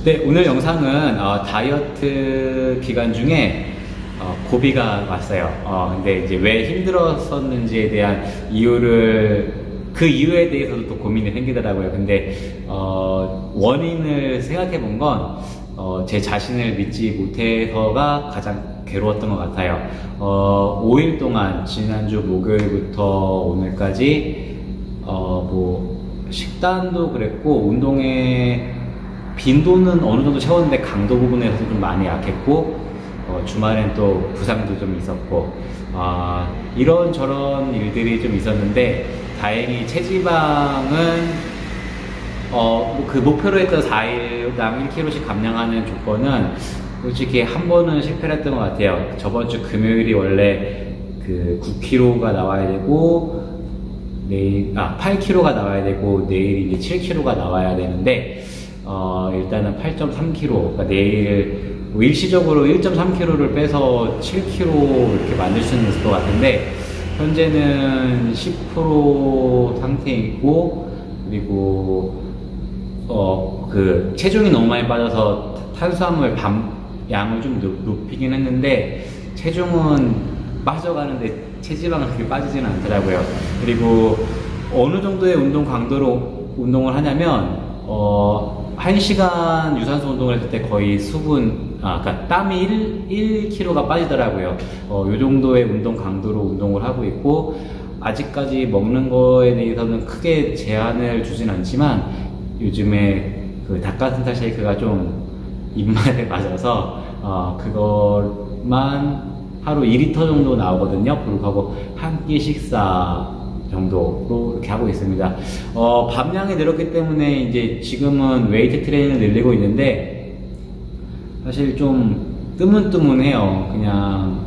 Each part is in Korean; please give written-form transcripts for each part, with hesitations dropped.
네, 오늘 영상은 다이어트 기간 중에 고비가 왔어요. 근데 이제 왜 힘들었었는지에 대한 그 이유에 대해서도 또 고민이 생기더라고요. 근데 원인을 생각해 본 건 제 자신을 믿지 못해서가 가장 괴로웠던 것 같아요. 5일 동안 지난주 목요일부터 오늘까지 뭐 식단도 그랬고 운동의 빈도는 어느 정도 채웠는데 강도 부분에서 좀 많이 약했고 주말엔 또 부상도 좀 있었고 이런저런 일들이 좀 있었는데 다행히 체지방은 그 목표로 했던 4일당 1kg씩 감량하는 조건은 솔직히 한 번은 실패를 했던 것 같아요. 저번 주 금요일이 원래 그 9kg가 나와야 되고 내일 8kg가 나와야 되고 내일이 이제 7kg가 나와야 되는데 일단은 8.3kg, 그러니까 내일 뭐 일시적으로 1.3kg를 빼서 7kg 이렇게 만들 수는 있을 것 같은데 현재는 10% 상태이고, 그리고 그 체중이 너무 많이 빠져서 탄수화물 양을 좀 높이긴 했는데 체중은 빠져가는데 체지방은 그렇게 빠지지는 않더라고요. 그리고 어느 정도의 운동 강도로 운동을 하냐면 1시간 유산소 운동을 했을 때 거의 그러니까 땀이 1kg가 빠지더라고요. 요 정도의 운동 강도로 운동을 하고 있고, 아직까지 먹는 거에 대해서는 크게 제한을 주진 않지만, 요즘에 그 닭가슴살 쉐이크가 좀 입맛에 맞아서, 그것만 하루 2리터 정도 나오거든요. 불구하고 한 끼 식사 정도로 이렇게 하고 있습니다. 밤량이 늘었기 때문에 이제 지금은 웨이트 트레이닝을 늘리고 있는데 사실 좀 뜨문뜨문해요. 그냥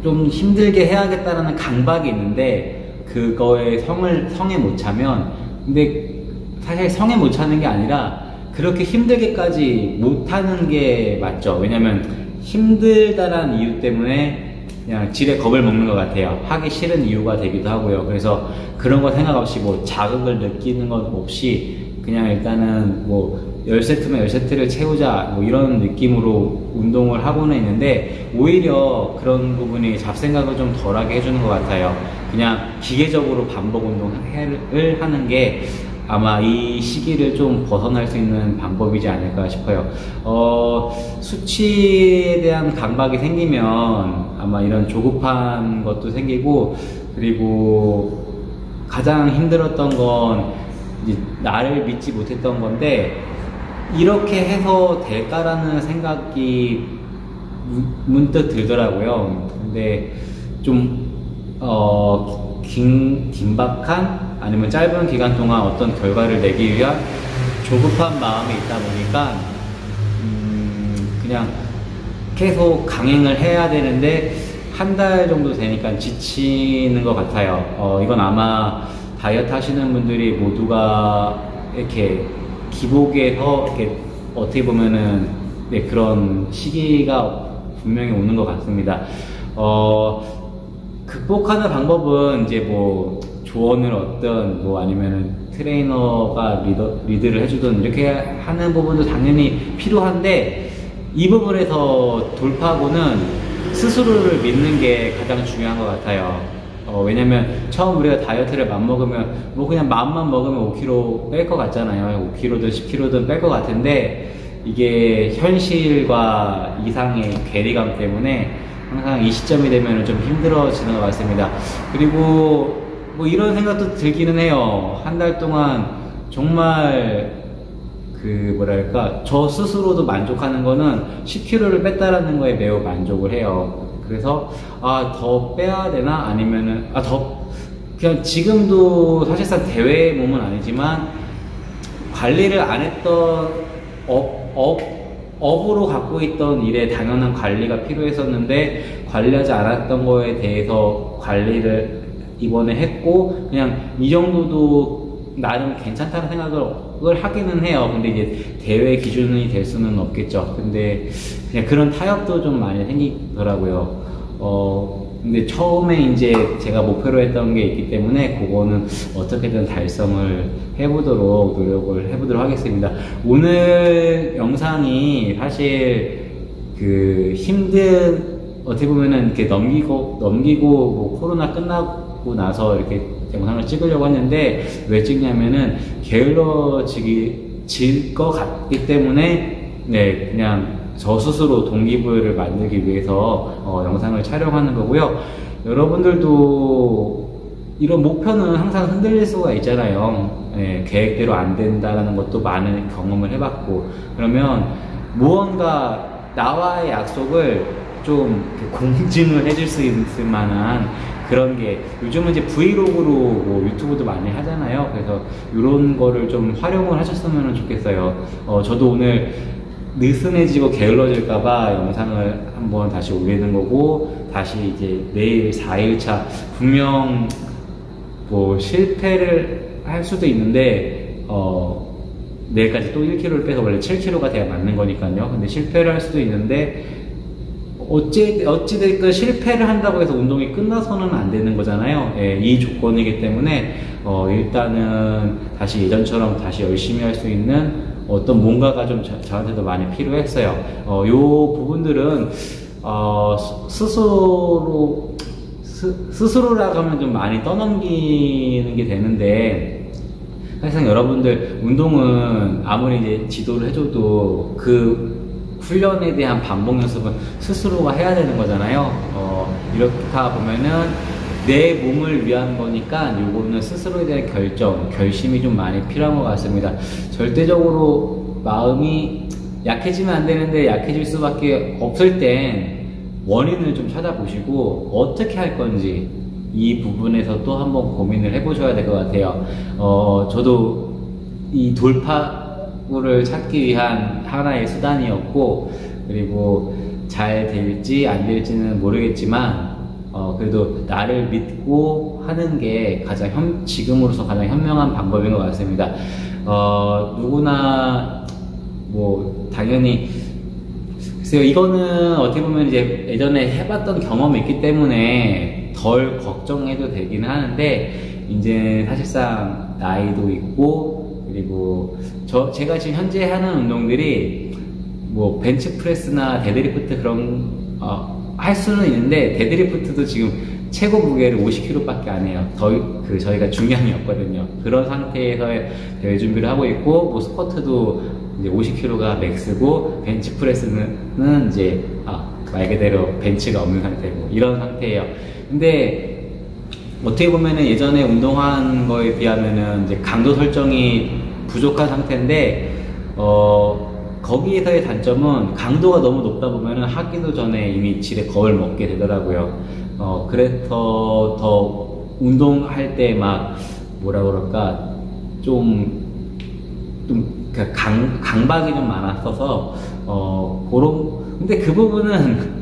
좀 힘들게 해야겠다라는 강박이 있는데 그거에 성에 못 차면, 근데 사실 성에 못 차는 게 아니라 그렇게 힘들게까지 못하는 게 맞죠. 왜냐면 힘들다라는 이유 때문에 그냥 지레 겁을 먹는 것 같아요. 하기 싫은 이유가 되기도 하고요. 그래서 그런 거 생각 없이 뭐 자극을 느끼는 것 없이 그냥 일단은 뭐 10세트면 10세트를 채우자 뭐 이런 느낌으로 운동을 하고는 있는데, 오히려 그런 부분이 잡생각을 좀 덜하게 해주는 것 같아요. 그냥 기계적으로 반복 운동을 하는 게 아마 이 시기를 좀 벗어날 수 있는 방법이지 않을까 싶어요. 수치에 대한 강박이 생기면 아마 이런 조급한 것도 생기고, 그리고 가장 힘들었던 건 이제 나를 믿지 못했던 건데, 이렇게 해서 될까라는 생각이 문득 들더라고요. 근데 좀 긴박한 아니면 짧은 기간 동안 어떤 결과를 내기 위한 조급한 마음이 있다 보니까 그냥 계속 강행을 해야 되는데 한 달 정도 되니까 지치는 것 같아요. 이건 아마 다이어트 하시는 분들이 모두가 이렇게 기복에서 이렇게 어떻게 보면은 그런 시기가 분명히 오는 것 같습니다. 극복하는 방법은 이제 뭐 조언을 얻든 뭐 아니면은 트레이너가 리드를 해주든 이렇게 하는 부분도 당연히 필요한데, 이 부분에서 돌파하고는 스스로를 믿는 게 가장 중요한 것 같아요. 왜냐면 처음 우리가 다이어트를 맘먹으면 뭐 그냥 마음만 먹으면 5kg 뺄 것 같잖아요. 5kg든 10kg든 뺄 것 같은데, 이게 현실과 이상의 괴리감 때문에 항상 이 시점이 되면 좀 힘들어지는 것 같습니다. 그리고 뭐 이런 생각도 들기는 해요. 한 달 동안 정말 뭐랄까, 저 스스로도 만족하는 거는 10kg를 뺐다라는 거에 매우 만족을 해요. 그래서 더 빼야 되나, 아니면은 그냥 지금도 사실상 대회의 몸은 아니지만 관리를 안 했던 업으로 갖고 있던 일에 당연한 관리가 필요했었는데 관리하지 않았던 거에 대해서 관리를 이번에 했고, 그냥 이 정도도 나름 괜찮다는 생각을 하기는 해요. 근데 이제 대회 기준이 될 수는 없겠죠. 근데 그냥 그런 타협도 좀 많이 생기더라고요. 근데 처음에 이제 제가 목표로 했던 게 있기 때문에 그거는 어떻게든 달성을 해보도록 노력을 해보도록 하겠습니다. 오늘 영상이 사실 그 어떻게 보면은 이렇게 넘기고 뭐 코로나 끝나고 나서 이렇게 영상을 찍으려고 했는데 왜 찍냐면은 게을러질 것 같기 때문에 네, 그냥 저 스스로 동기부여를 만들기 위해서 영상을 촬영하는 거고요. 여러분들도 이런 목표는 항상 흔들릴 수가 있잖아요. 네, 계획대로 안 된다는 것도 많은 경험을 해봤고, 그러면 무언가 나와의 약속을 좀 공증을 해줄 수 있을 만한 그런 게, 요즘은 이제 브이로그로 뭐 유튜브도 많이 하잖아요. 그래서 이런 거를 좀 활용을 하셨으면 좋겠어요. 저도 오늘 느슨해지고 게을러질까봐 영상을 한번 다시 올리는 거고, 다시 이제 내일 4일차 분명 뭐 실패를 할 수도 있는데 내일까지 또 1kg를 빼서 원래 7kg가 돼야 맞는 거니까요. 근데 실패를 할 수도 있는데 어찌됐든 실패를 한다고 해서 운동이 끝나서는 안 되는 거잖아요. 예, 이 조건이기 때문에 일단은 다시 예전처럼 다시 열심히 할 수 있는 어떤 뭔가가 좀 저한테도 많이 필요했어요. 요 부분들은 스스로라고 하면 좀 많이 떠넘기는 게 되는데, 사실상 여러분들 운동은 아무리 이제 지도를 해줘도 그 훈련에 대한 반복 연습은 스스로가 해야 되는 거잖아요. 이렇다 보면은 내 몸을 위한 거니까 요거는 스스로에 대한 결심이 좀 많이 필요한 것 같습니다. 절대적으로 마음이 약해지면 안 되는데 약해질 수밖에 없을 땐 원인을 좀 찾아보시고 어떻게 할 건지 이 부분에서 또 한번 고민을 해보셔야 될 것 같아요. 저도 이 돌파구를 찾기 위한 하나의 수단이었고, 그리고 잘 될지 안 될지는 모르겠지만 그래도 나를 믿고 하는 게 지금으로서 가장 현명한 방법인 것 같습니다. 누구나 뭐 당연히 글쎄요, 이거는 어떻게 보면 이제 예전에 해봤던 경험이 있기 때문에 덜 걱정해도 되긴 하는데, 이제 사실상 나이도 있고, 그리고 제가 지금 현재 하는 운동들이 뭐 벤치프레스나 데드리프트 그런 할 수는 있는데, 데드리프트도 지금 최고 무게를 50kg 밖에 안 해요. 저희가 중량이 없거든요. 그런 상태에서 대회 준비를 하고 있고, 뭐 스쿼트도 이제 50kg가 맥스고, 벤치프레스는 이제 말 그대로 벤치가 없는 상태고, 이런 상태예요. 근데 어떻게 보면은 예전에 운동한 거에 비하면은 이제 강도 설정이 부족한 상태인데, 거기에서의 단점은 강도가 너무 높다 보면은 하기도 전에 이미 질에 겁을 먹게 되더라고요. 그래서 더 운동할 때 막 뭐라 그럴까, 강박이 좀 많았어서 근데 그 부분은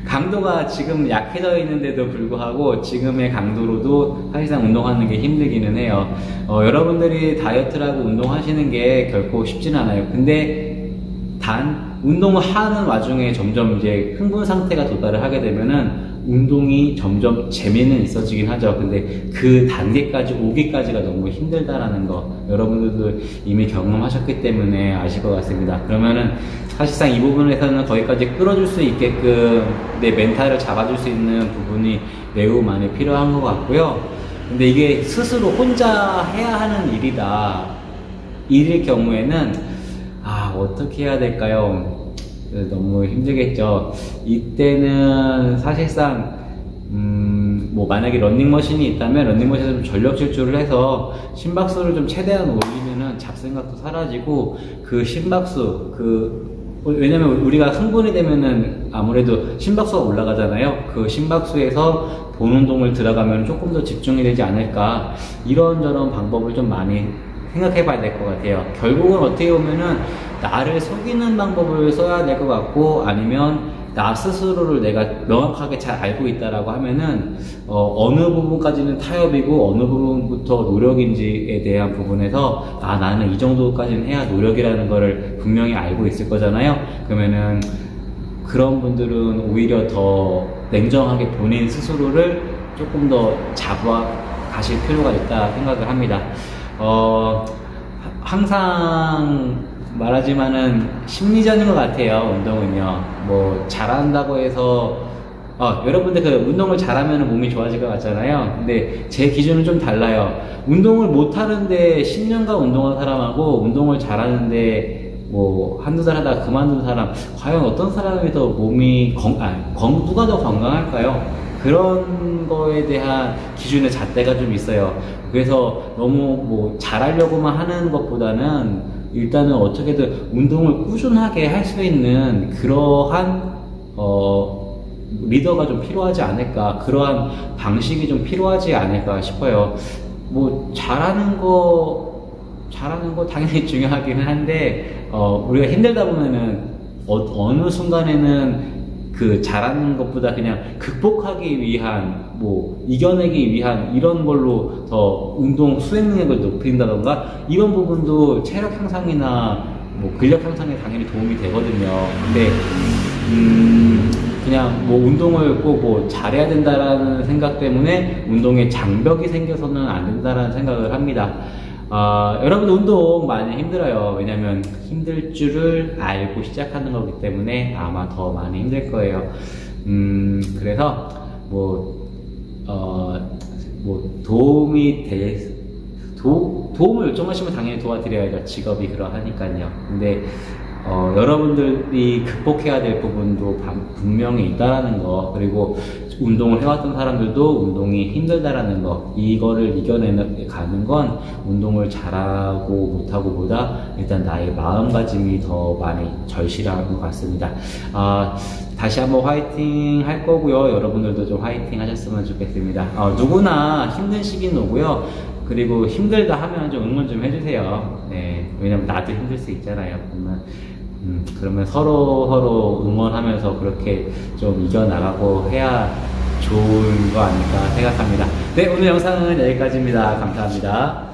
강도가 지금 약해져 있는데도 불구하고 지금의 강도로도 사실상 운동하는 게 힘들기는 해요. 여러분들이 다이어트라고 운동하시는 게 결코 쉽진 않아요. 근데 단 운동을 하는 와중에 점점 이제 흥분 상태가 도달을 하게 되면은 운동이 점점 재미는 있어지긴 하죠. 근데 그 단계까지 오기까지가 너무 힘들다라는 거 여러분들도 이미 경험하셨기 때문에 아실 것 같습니다. 그러면은 사실상 이 부분에서는 거기까지 끌어줄 수 있게끔 내 멘탈을 잡아줄 수 있는 부분이 매우 많이 필요한 것 같고요. 근데 이게 스스로 혼자 해야 하는 일일 경우에는 어떻게 해야 될까요? 너무 힘들겠죠. 이때는 사실상 뭐 만약에 런닝머신이 있다면 런닝머신에서 좀 전력 질주를 해서 심박수를 좀 최대한 올리면은 잡생각도 사라지고, 그 심박수 왜냐면 우리가 흥분이 되면은 아무래도 심박수가 올라가잖아요. 그 심박수에서 본 운동을 들어가면 조금 더 집중이 되지 않을까, 이런저런 방법을 좀 많이 생각해 봐야 될 것 같아요. 결국은 어떻게 보면은 나를 속이는 방법을 써야 될 것 같고, 아니면 나 스스로를 내가 명확하게 잘 알고 있다라고 하면은 어느 부분까지는 타협이고 어느 부분부터 노력인지에 대한 부분에서 나는 이 정도까지는 해야 노력이라는 거를 분명히 알고 있을 거잖아요. 그러면은 그런 분들은 오히려 더 냉정하게 본인 스스로를 조금 더 가실 필요가 있다 생각을 합니다. 항상 말하지만은 심리전인 것 같아요, 운동은요. 뭐, 잘한다고 해서, 여러분들 그 운동을 잘하면 몸이 좋아질 것 같잖아요. 근데 제 기준은 좀 달라요. 운동을 못하는데 10년간 운동한 사람하고 운동을 잘하는데 뭐 한두 달 하다가 그만둔 사람, 과연 어떤 사람이 더 몸이 누가 더 건강할까요? 그런 거에 대한 기준의 잣대가 좀 있어요. 그래서 너무 뭐 잘하려고만 하는 것보다는 일단은 어떻게든 운동을 꾸준하게 할 수 있는 그러한 리더가 좀 필요하지 않을까, 그러한 방식이 좀 필요하지 않을까 싶어요. 뭐 잘하는 거 당연히 중요하기는 한데 우리가 힘들다 보면은 어느 순간에는 그 잘하는 것보다 그냥 극복하기 위한, 뭐 이겨내기 위한 이런 걸로 더 운동 수행력을 높인다던가 이런 부분도 체력 향상이나 뭐 근력 향상에 당연히 도움이 되거든요. 근데 그냥 뭐 운동을 꼭 뭐 잘해야 된다라는 생각 때문에 운동에 장벽이 생겨서는 안 된다라는 생각을 합니다. 여러분들 운동 많이 힘들어요. 왜냐면 힘들 줄을 알고 시작하는 거기 때문에 아마 더 많이 힘들 거예요. 그래서 도움을 요청하시면 당연히 도와드려야죠. 직업이 그러하니까요. 근데 여러분들이 극복해야 될 부분도 분명히 있다라는 거, 그리고 운동을 해왔던 사람들도 운동이 힘들다라는 거, 이거를 이겨내가는 건 운동을 잘하고 못하고 보다 일단 나의 마음가짐이 더 많이 절실한 것 같습니다. 다시 한번 화이팅 할 거고요. 여러분들도 좀 화이팅 하셨으면 좋겠습니다. 누구나 힘든 시기는 오고요. 그리고 힘들다 하면 좀 응원 좀 해주세요. 네, 왜냐면 나도 힘들 수 있잖아요. 그러면 서로 응원하면서 그렇게 좀 이겨나가고 해야 좋은 거 아닐까 생각합니다. 네, 오늘 영상은 여기까지입니다. 감사합니다.